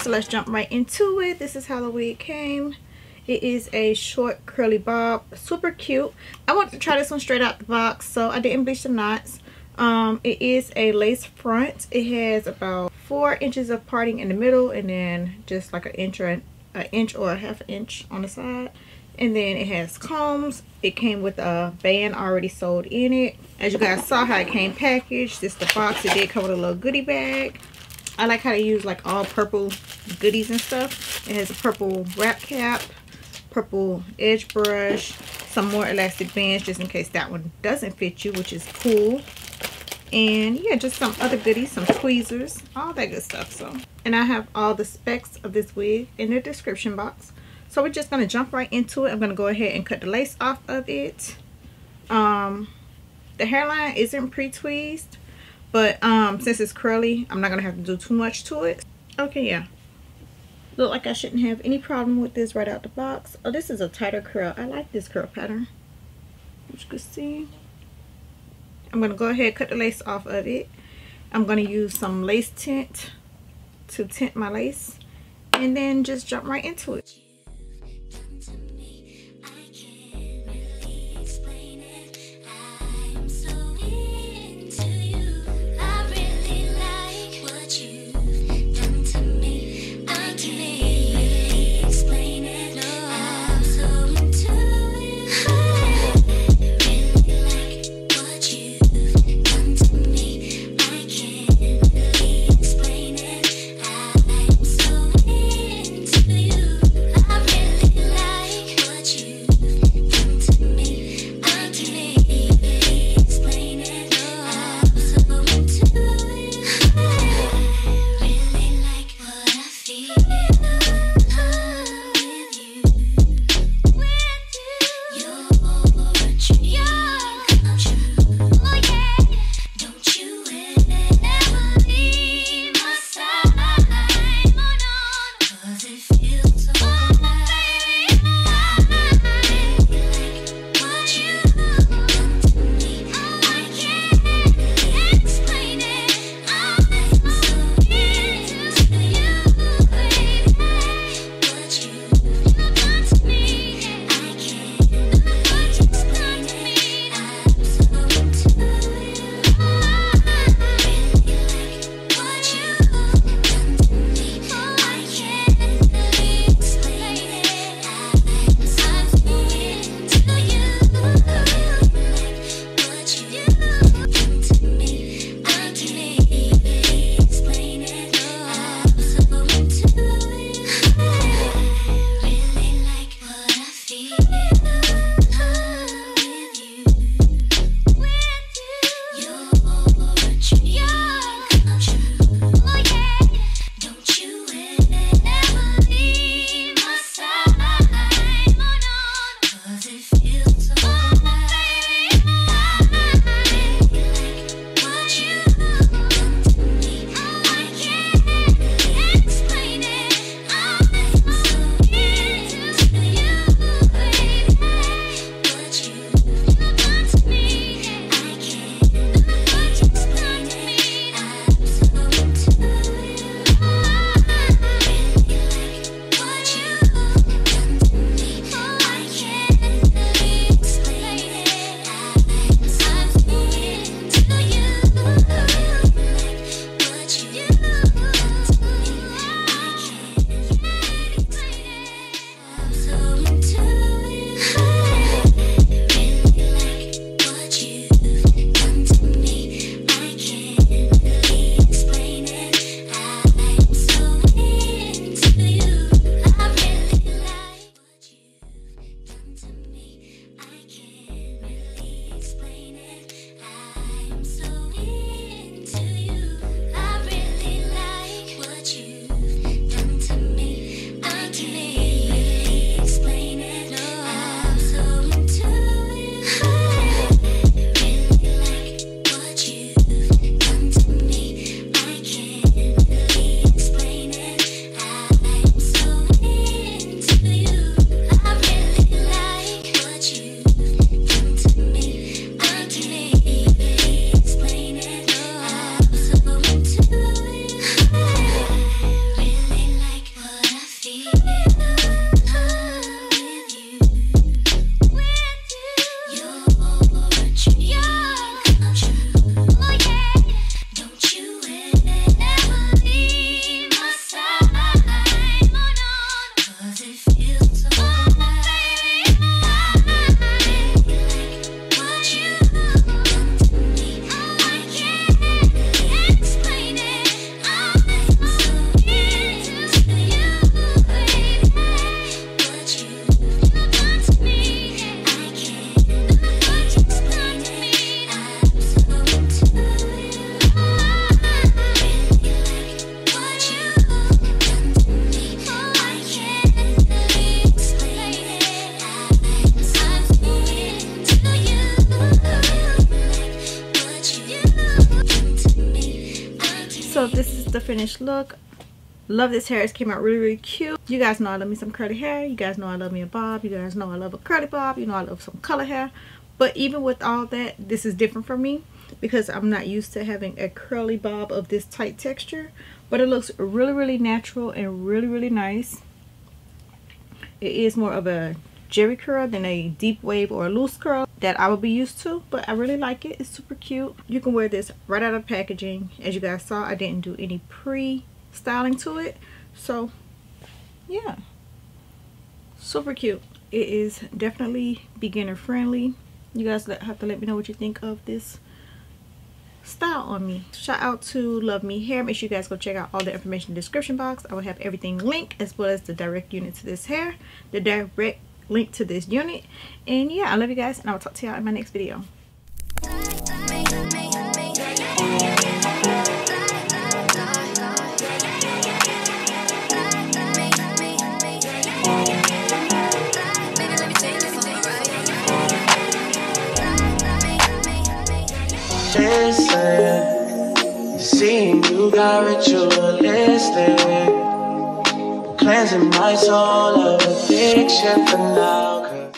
so let's jump right into it. This is how the wig came. It is a short curly bob, super cute. I wanted to try this one straight out the box, so I didn't bleach the knots. It is a lace front. It has about 4 inches of parting in the middle, and then just like an inch or a half an inch on the side. And then it has combs. It came with a band already sewed in it. As you guys saw how it came packaged, this is the box. It did come with a little goodie bag. I like how they use like all purple goodies and stuff. It has a purple wrap cap, purple edge brush, some more elastic bands just in case that one doesn't fit you, which is cool. And yeah, just some other goodies, some tweezers, all that good stuff. So, and I have all the specs of this wig in the description box. So we're just gonna jump right into it. I'm gonna go ahead and cut the lace off of it. The hairline isn't pre-tweezed, but since it's curly, I'm not gonna have to do too much to it. Okay, yeah. Look like I shouldn't have any problem with this right out the box. Oh, this is a tighter curl. I like this curl pattern, which you can see. I'm gonna go ahead and cut the lace off of it. I'm gonna use some lace tint to tint my lace, and then just jump right into it. So this is the finished look. Love this hair. It came out really, really cute. You guys know I love me some curly hair. You guys know I love me a bob. You guys know I love a curly bob. You know I love some color hair. But even with all that, this is different for me because I'm not used to having a curly bob of this tight texture. But it looks really, really natural and really, really nice. It is more of a jerry curl than a deep wave or a loose curl that I would be used to, but I really like it. It's super cute. You can wear this right out of packaging. As you guys saw, I didn't do any pre-styling to it, so yeah, super cute. It is definitely beginner friendly. You guys have to let me know what you think of this style on me. Shout out to Love Me Hair. Make sure you guys go check out all the information in the description box. I will have everything linked, as well as the direct unit to this hair, the direct link to this unit. And yeah, I love you guys, and I will talk to y'all in my next video. Listen, seeing you got ritualistic, cleansing my soul of addiction for now.